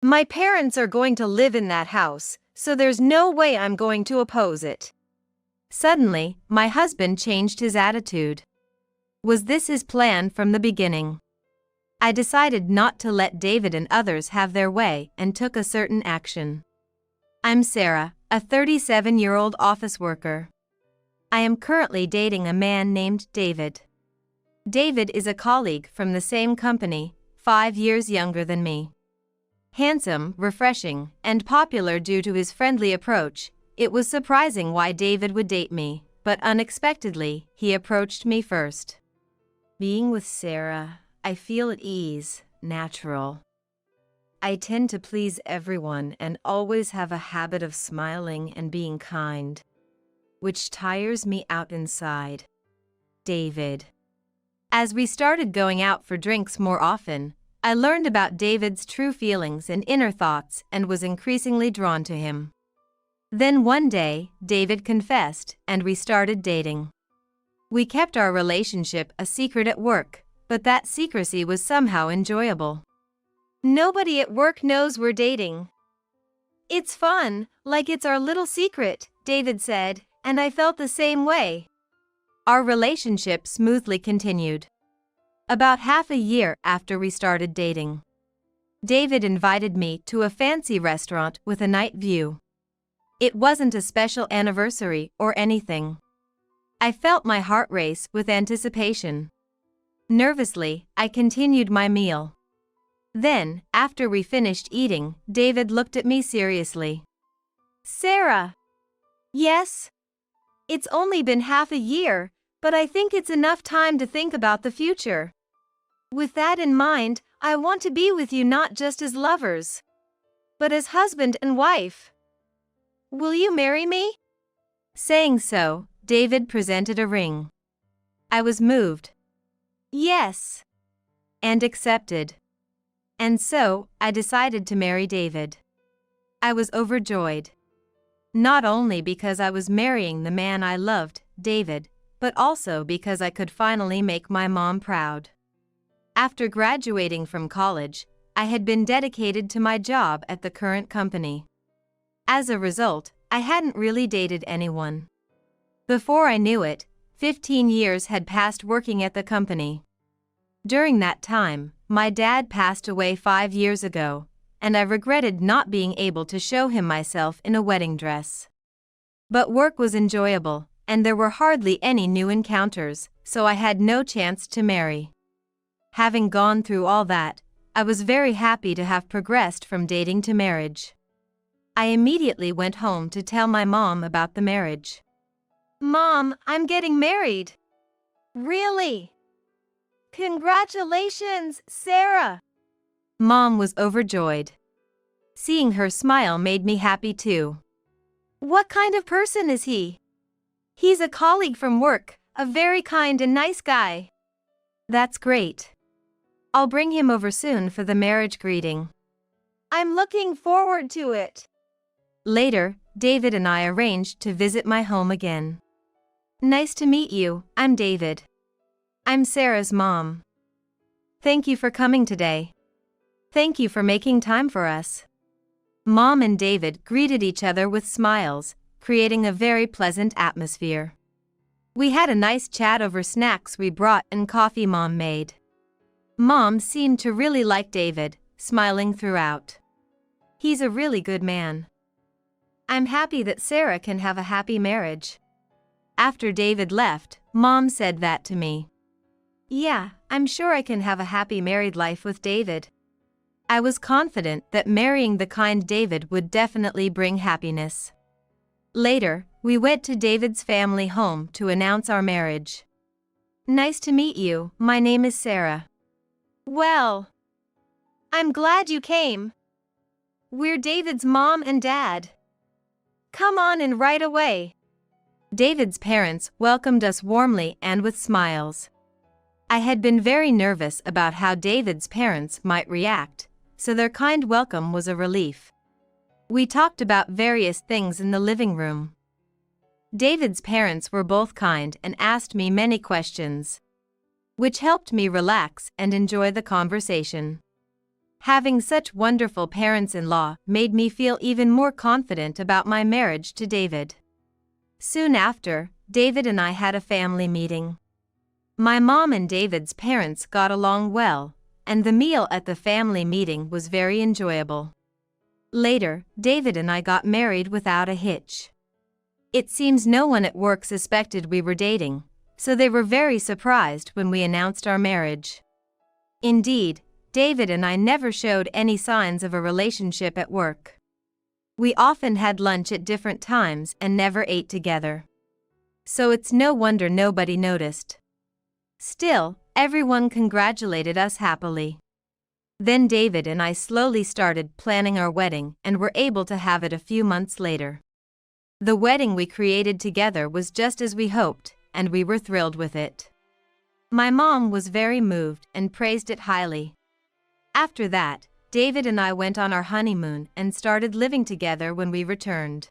My parents are going to live in that house, so there's no way I'm going to oppose it. Suddenly, my husband changed his attitude. Was this his plan from the beginning? I decided not to let David and others have their way and took a certain action. I'm Sarah, a 37-year-old office worker. I am currently dating a man named David. David is a colleague from the same company, 5 years younger than me. Handsome, refreshing, and popular due to his friendly approach, it was surprising why David would date me, but unexpectedly, he approached me first. Being with Sarah, I feel at ease, natural. I tend to please everyone and always have a habit of smiling and being kind, which tires me out inside. David. As we started going out for drinks more often, I learned about David's true feelings and inner thoughts and was increasingly drawn to him. Then one day, David confessed, and we started dating. We kept our relationship a secret at work, but that secrecy was somehow enjoyable. Nobody at work knows we're dating. It's fun, like it's our little secret, David said, and I felt the same way. Our relationship smoothly continued. About half a year after we started dating, David invited me to a fancy restaurant with a night view. It wasn't a special anniversary or anything. I felt my heart race with anticipation. Nervously, I continued my meal. Then, after we finished eating, David looked at me seriously. Sarah. Yes? It's only been half a year, but I think it's enough time to think about the future. With that in mind, I want to be with you not just as lovers, but as husband and wife. Will you marry me? Saying so, David presented a ring. I was moved. Yes. And accepted. And so, I decided to marry David. I was overjoyed. Not only because I was marrying the man I loved, David, but also because I could finally make my mom proud. After graduating from college, I had been dedicated to my job at the current company. As a result, I hadn't really dated anyone. Before I knew it, 15 years had passed working at the company. During that time, my dad passed away 5 years ago, and I regretted not being able to show him myself in a wedding dress. But work was enjoyable, and there were hardly any new encounters, so I had no chance to marry. Having gone through all that, I was very happy to have progressed from dating to marriage. I immediately went home to tell my mom about the marriage. Mom, I'm getting married. Really? Congratulations, Sarah. Mom was overjoyed. Seeing her smile made me happy too. What kind of person is he? He's a colleague from work, a very kind and nice guy. That's great. I'll bring him over soon for the marriage greeting. I'm looking forward to it. Later, David and I arranged to visit my home again. Nice to meet you, I'm David. I'm Sarah's mom. Thank you for coming today. Thank you for making time for us. Mom and David greeted each other with smiles, creating a very pleasant atmosphere. We had a nice chat over snacks we brought and coffee Mom made. Mom seemed to really like David, smiling throughout. He's a really good man. I'm happy that Sarah can have a happy marriage. After David left, Mom said that to me. Yeah, I'm sure I can have a happy married life with David. I was confident that marrying the kind David would definitely bring happiness. Later, we went to David's family home to announce our marriage. Nice to meet you, my name is Sarah. Well, I'm glad you came. We're David's mom and dad. Come on in right away. David's parents welcomed us warmly and with smiles. I had been very nervous about how David's parents might react, so their kind welcome was a relief. We talked about various things in the living room. David's parents were both kind and asked me many questions, which helped me relax and enjoy the conversation. Having such wonderful parents-in-law made me feel even more confident about my marriage to David. Soon after, David and I had a family meeting. My mom and David's parents got along well, and the meal at the family meeting was very enjoyable. Later, David and I got married without a hitch. It seems no one at work suspected we were dating, so they were very surprised when we announced our marriage. Indeed, David and I never showed any signs of a relationship at work. We often had lunch at different times and never ate together. So it's no wonder nobody noticed. Still, everyone congratulated us happily. Then David and I slowly started planning our wedding and were able to have it a few months later. The wedding we created together was just as we hoped, and we were thrilled with it. My mom was very moved and praised it highly. After that, David and I went on our honeymoon and started living together when we returned.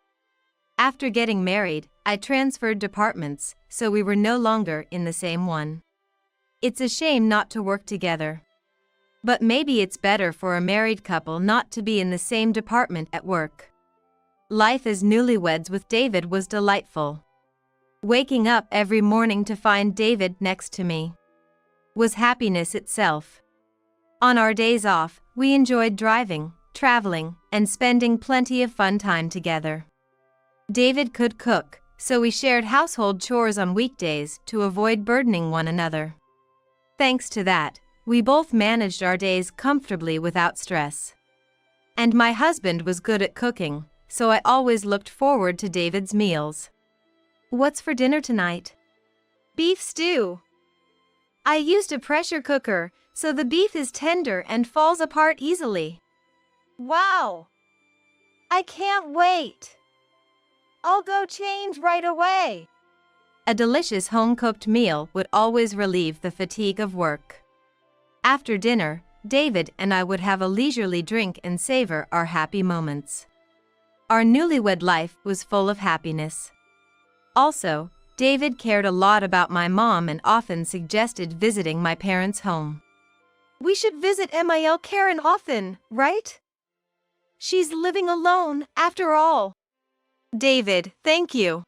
After getting married, I transferred departments, so we were no longer in the same one. It's a shame not to work together. But maybe it's better for a married couple not to be in the same department at work. Life as newlyweds with David was delightful. Waking up every morning to find David next to me was happiness itself. On our days off, we enjoyed driving, traveling, and spending plenty of fun time together. David could cook, so we shared household chores on weekdays to avoid burdening one another. Thanks to that, we both managed our days comfortably without stress. And my husband was good at cooking, so I always looked forward to David's meals. What's for dinner tonight? Beef stew. I used a pressure cooker, so the beef is tender and falls apart easily. Wow! I can't wait! I'll go change right away. A delicious home-cooked meal would always relieve the fatigue of work. After dinner, David and I would have a leisurely drink and savor our happy moments. Our newlywed life was full of happiness. Also, David cared a lot about my mom and often suggested visiting my parents' home. We should visit Mil Karen often, right? She's living alone, after all. David, thank you.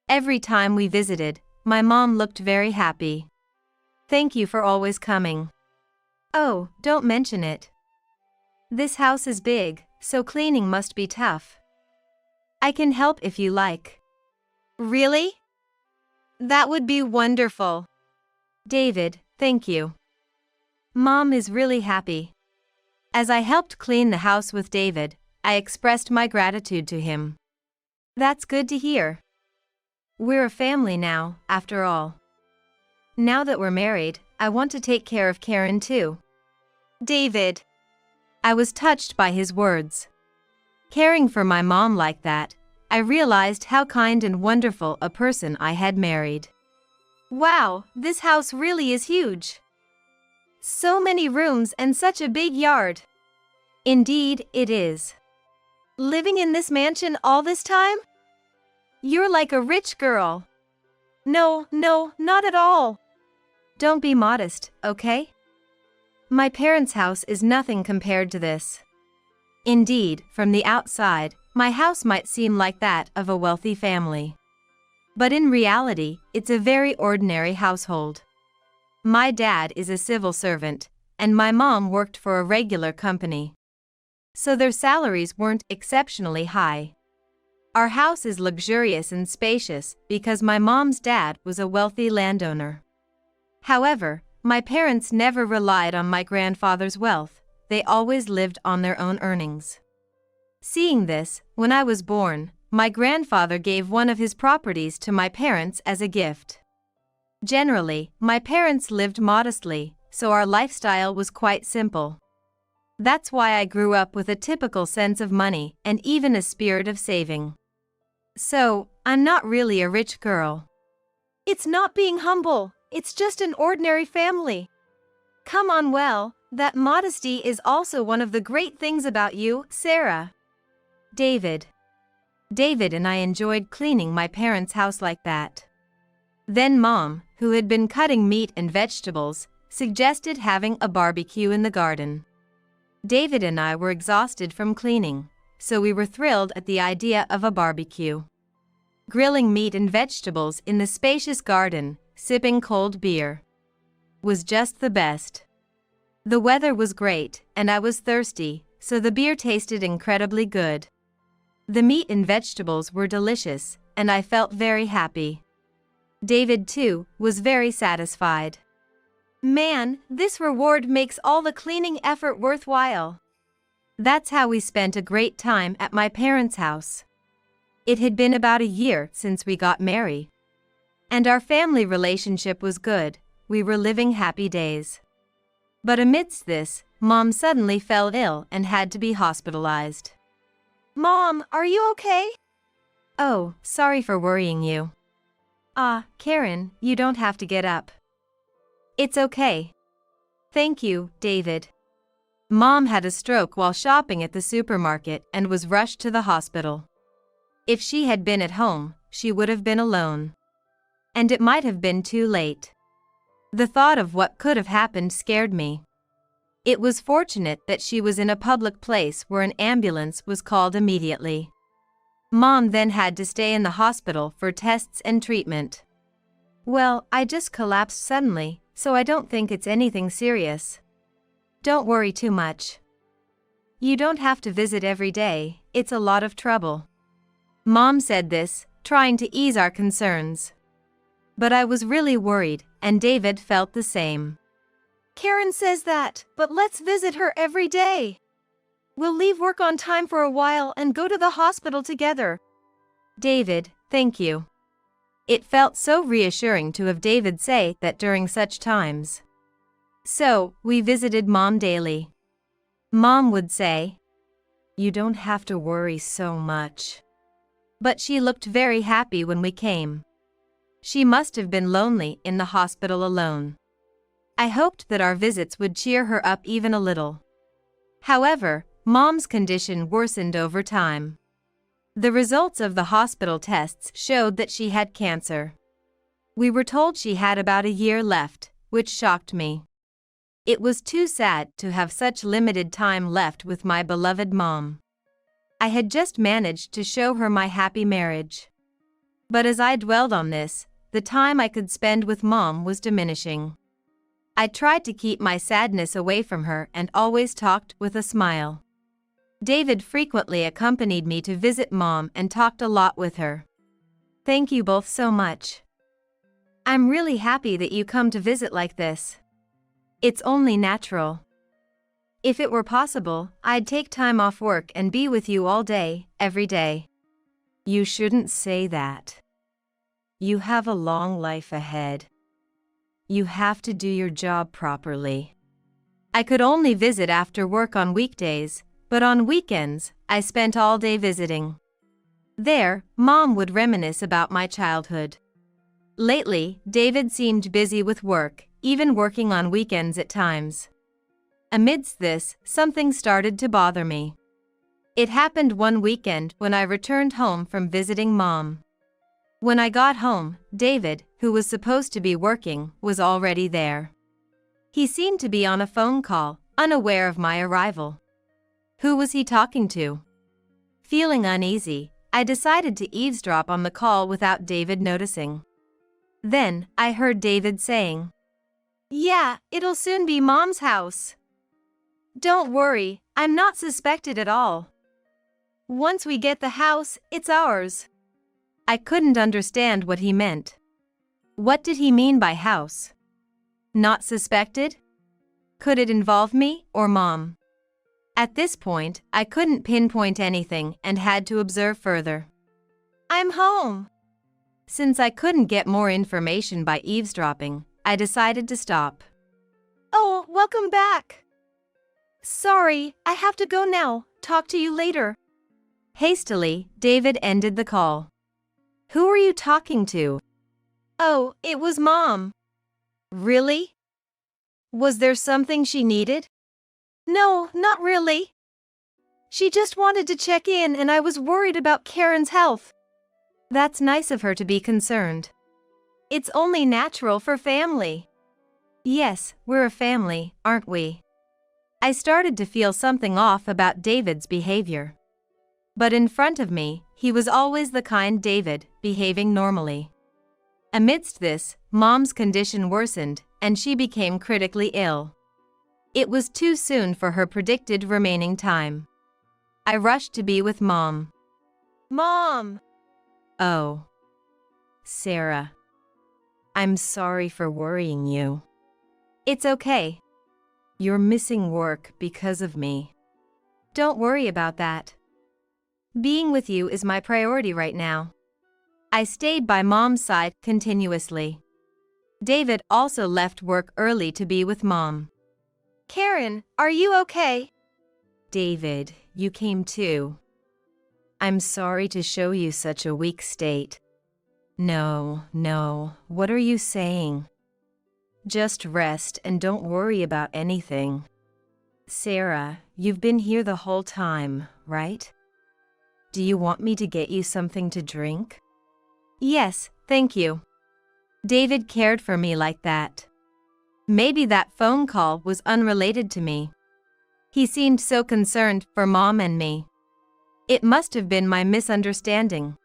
Every time we visited, my mom looked very happy. Thank you for always coming. Oh, don't mention it. This house is big, so cleaning must be tough. I can help if you like. Really? That would be wonderful. David, thank you. Mom is really happy. As I helped clean the house with David, I expressed my gratitude to him. That's good to hear. We're a family now, after all. Now that we're married, I want to take care of Karen too. David. I was touched by his words. Caring for my mom like that, I realized how kind and wonderful a person I had married. Wow, this house really is huge. So many rooms and such a big yard. Indeed, it is. Living in this mansion all this time? You're like a rich girl. No, not at all. Don't be modest, okay? My parents' house is nothing compared to this. Indeed, from the outside, my house might seem like that of a wealthy family. But in reality, it's a very ordinary household. My dad is a civil servant, and my mom worked for a regular company. So their salaries weren't exceptionally high. Our house is luxurious and spacious because my mom's dad was a wealthy landowner. However, my parents never relied on my grandfather's wealth, they always lived on their own earnings. Seeing this, when I was born, my grandfather gave one of his properties to my parents as a gift. Generally, my parents lived modestly, so our lifestyle was quite simple. That's why I grew up with a typical sense of money and even a spirit of saving. So, I'm not really a rich girl. It's not being humble, it's just an ordinary family. Come on, well, that modesty is also one of the great things about you, Sarah. David and I enjoyed cleaning my parents' house like that. Then Mom, who had been cutting meat and vegetables, suggested having a barbecue in the garden. David and I were exhausted from cleaning, so we were thrilled at the idea of a barbecue. Grilling meat and vegetables in the spacious garden, sipping cold beer, was just the best. The weather was great, and I was thirsty, so the beer tasted incredibly good. The meat and vegetables were delicious, and I felt very happy. David, too, was very satisfied. Man, this reward makes all the cleaning effort worthwhile. That's how we spent a great time at my parents' house. It had been about a year since we got married, and our family relationship was good. We were living happy days. But amidst this, Mom suddenly fell ill and had to be hospitalized. Mom, are you okay? Oh, sorry for worrying you. Karen, you don't have to get up. It's okay. Thank you, David. Mom had a stroke while shopping at the supermarket and was rushed to the hospital. If she had been at home, she would have been alone. And it might have been too late. The thought of what could have happened scared me. It was fortunate that she was in a public place where an ambulance was called immediately. Mom then had to stay in the hospital for tests and treatment. Well, I just collapsed suddenly, so I don't think it's anything serious. Don't worry too much. You don't have to visit every day, it's a lot of trouble. Mom said this, trying to ease our concerns. But I was really worried, and David felt the same. Karen says that, but let's visit her every day. We'll leave work on time for a while and go to the hospital together. David, thank you. It felt so reassuring to have David say that during such times. So, we visited Mom daily. Mom would say, "You don't have to worry so much." But she looked very happy when we came. She must have been lonely in the hospital alone. I hoped that our visits would cheer her up even a little. However, Mom's condition worsened over time. The results of the hospital tests showed that she had cancer. We were told she had about a year left, which shocked me. It was too sad to have such limited time left with my beloved Mom. I had just managed to show her my happy marriage. But as I dwelled on this, the time I could spend with Mom was diminishing. I tried to keep my sadness away from her and always talked with a smile. David frequently accompanied me to visit Mom and talked a lot with her. Thank you both so much. I'm really happy that you come to visit like this. It's only natural. If it were possible, I'd take time off work and be with you all day, every day. You shouldn't say that. You have a long life ahead. You have to do your job properly. I could only visit after work on weekdays, but on weekends, I spent all day visiting. There, Mom would reminisce about my childhood. Lately, David seemed busy with work, even working on weekends at times. Amidst this, something started to bother me. It happened one weekend when I returned home from visiting Mom. When I got home, David, who was supposed to be working, was already there. He seemed to be on a phone call, unaware of my arrival. Who was he talking to? Feeling uneasy, I decided to eavesdrop on the call without David noticing. Then, I heard David saying, "Yeah, it'll soon be Mom's house. Don't worry, I'm not suspected at all. Once we get the house, it's ours." I couldn't understand what he meant. What did he mean by house? Not suspected? Could it involve me or Mom? At this point, I couldn't pinpoint anything and had to observe further. "I'm home." Since I couldn't get more information by eavesdropping, I decided to stop. "Oh, welcome back. Sorry, I have to go now. Talk to you later." Hastily, David ended the call. Who are you talking to? "Oh, it was Mom." Really? Was there something she needed? "No, not really. She just wanted to check in and I was worried about Karen's health." That's nice of her to be concerned. It's only natural for family. Yes, we're a family, aren't we? I started to feel something off about David's behavior. But in front of me, he was always the kind David, behaving normally. Amidst this, Mom's condition worsened, and she became critically ill. It was too soon for her predicted remaining time. I rushed to be with Mom. Mom! Oh. Sarah. I'm sorry for worrying you. It's okay. You're missing work because of me. Don't worry about that. Being with you is my priority right now. I stayed by Mom's side continuously. David also left work early to be with Mom. Karen, are you okay? David, you came too. I'm sorry to show you such a weak state. No, what are you saying? Just rest and don't worry about anything. Sarah, you've been here the whole time, right? Do you want me to get you something to drink? Yes, thank you. David cared for me like that. Maybe that phone call was unrelated to me. He seemed so concerned for Mom and me. It must have been my misunderstanding.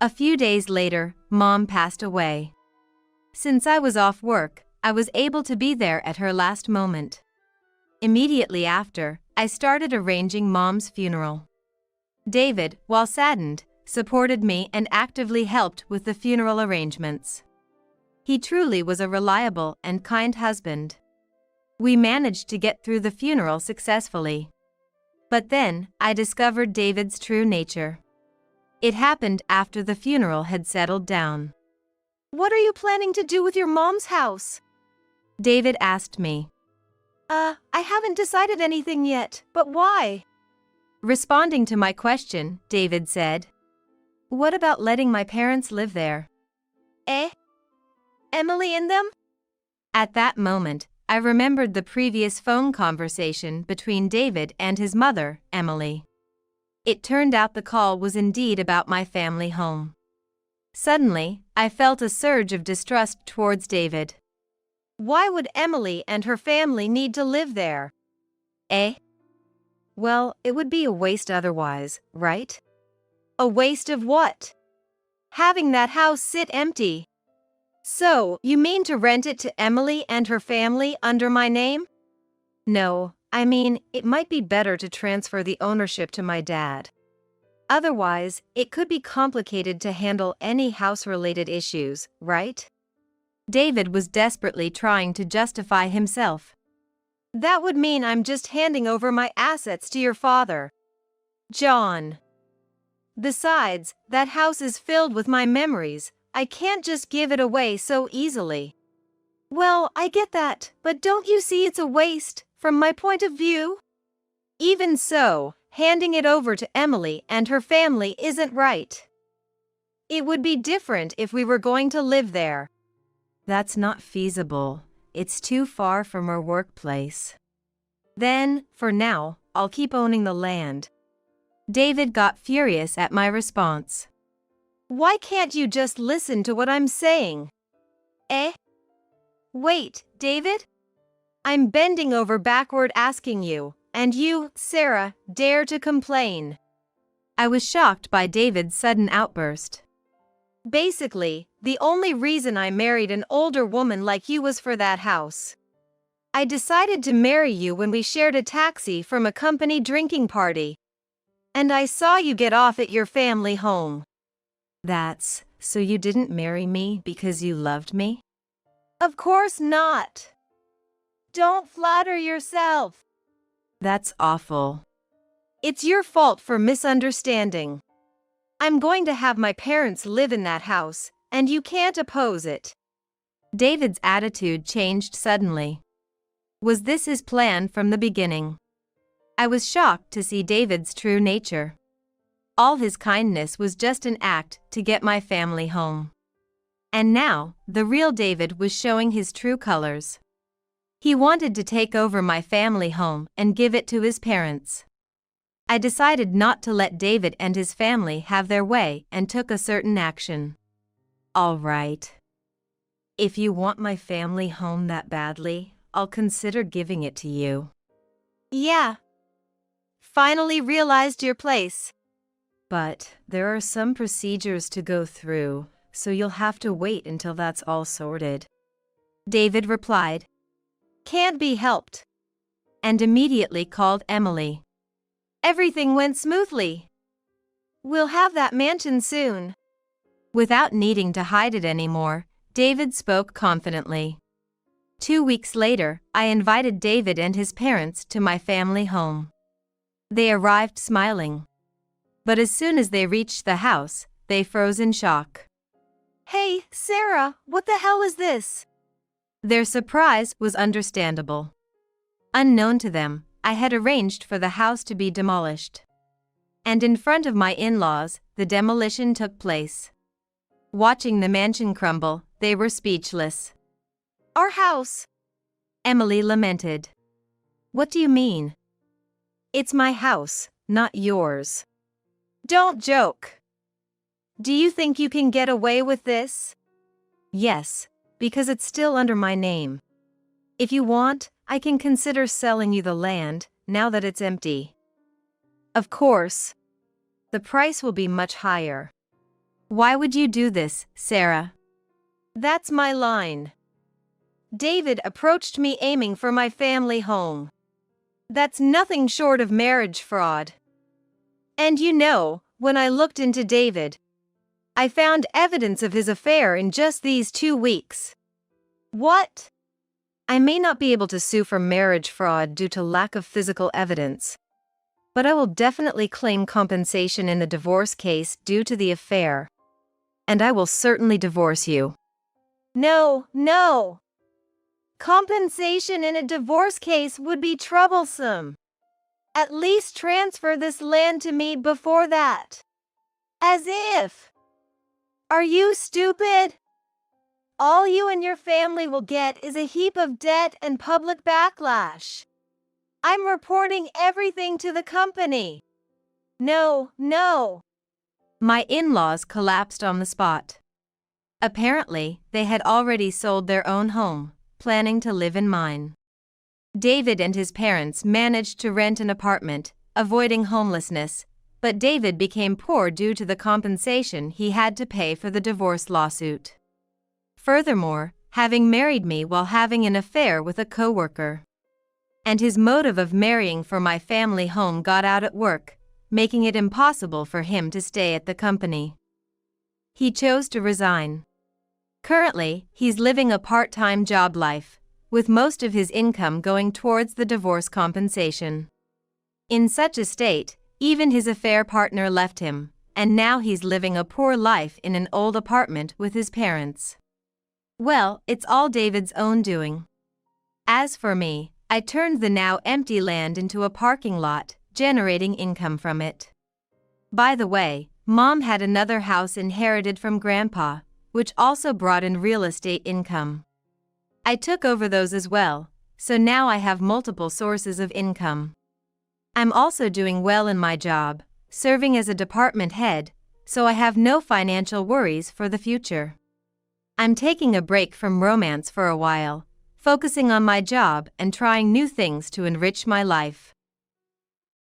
A few days later, Mom passed away. Since I was off work, I was able to be there at her last moment. Immediately after, I started arranging Mom's funeral. David, while saddened, supported me and actively helped with the funeral arrangements. He truly was a reliable and kind husband. We managed to get through the funeral successfully. But then, I discovered David's true nature. It happened after the funeral had settled down. What are you planning to do with your mom's house? David asked me. I haven't decided anything yet, but why? Responding to my question, David said, "What about letting my parents live there?" Emily and them? At that moment, I remembered the previous phone conversation between David and his mother, Emily. It turned out the call was indeed about my family home. Suddenly, I felt a surge of distrust towards David. Why would Emily and her family need to live there? Well, it would be a waste otherwise, right? A waste of what? Having that house sit empty. So, you mean to rent it to Emily and her family under my name? No, I mean, it might be better to transfer the ownership to my dad. Otherwise, it could be complicated to handle any house-related issues, right? David was desperately trying to justify himself. That would mean I'm just handing over my assets to your father, John. Besides, that house is filled with my memories. I can't just give it away so easily. Well, I get that, but don't you see it's a waste, from my point of view? Even so, handing it over to Emily and her family isn't right. It would be different if we were going to live there. That's not feasible. It's too far from our workplace. Then, for now, I'll keep owning the land. David got furious at my response. Why can't you just listen to what I'm saying? Wait, David? I'm bending over backward asking you, and you, Sarah, dare to complain. I was shocked by David's sudden outburst. Basically, the only reason I married an older woman like you was for that house. I decided to marry you when we shared a taxi from a company drinking party. And I saw you get off at your family home. So you didn't marry me because you loved me? Of course not. Don't flatter yourself. That's awful. It's your fault for misunderstanding. I'm going to have my parents live in that house, and you can't oppose it. David's attitude changed suddenly. Was this his plan from the beginning? I was shocked to see David's true nature. All his kindness was just an act to get my family home. And now, the real David was showing his true colors. He wanted to take over my family home and give it to his parents. I decided not to let David and his family have their way and took a certain action. All right. If you want my family home that badly, I'll consider giving it to you. Yeah. Finally realized your place. But there are some procedures to go through, so you'll have to wait until that's all sorted. David replied, Can't be helped. and immediately called Emily. Everything went smoothly. We'll have that mansion soon. Without needing to hide it anymore, David spoke confidently. 2 weeks later, I invited David and his parents to my family home. They arrived smiling. But as soon as they reached the house, they froze in shock. Hey, Sarah, what the hell is this? Their surprise was understandable. Unknown to them, I had arranged for the house to be demolished. And in front of my in-laws, the demolition took place. Watching the mansion crumble, they were speechless. Our house. Emily lamented. What do you mean? It's my house, not yours. Don't joke. Do you think you can get away with this? Yes, because it's still under my name. If you want, I can consider selling you the land, now that it's empty. Of course. The price will be much higher. Why would you do this, Sarah? That's my line. David approached me aiming for my family home. That's nothing short of marriage fraud. And you know, when I looked into David, I found evidence of his affair in just these 2 weeks. What? I may not be able to sue for marriage fraud due to lack of physical evidence. But I will definitely claim compensation in the divorce case due to the affair. And I will certainly divorce you. No. Compensation in a divorce case would be troublesome. At least transfer this land to me before that. As if. Are you stupid? All you and your family will get is a heap of debt and public backlash. I'm reporting everything to the company. No. My in-laws collapsed on the spot. Apparently, they had already sold their own home, planning to live in mine. David and his parents managed to rent an apartment, avoiding homelessness, but David became poor due to the compensation he had to pay for the divorce lawsuit. Furthermore, having married me while having an affair with a coworker. And his motive of marrying for my family home got out at work, making it impossible for him to stay at the company. He chose to resign. Currently, he's living a part-time job life, with most of his income going towards the divorce compensation. In such a state, even his affair partner left him, and now he's living a poor life in an old apartment with his parents. Well, it's all David's own doing. As for me, I turned the now empty land into a parking lot, generating income from it. By the way, Mom had another house inherited from Grandpa, which also brought in real estate income. I took over those as well, so now I have multiple sources of income. I'm also doing well in my job, serving as a department head, so I have no financial worries for the future. I'm taking a break from romance for a while, focusing on my job and trying new things to enrich my life.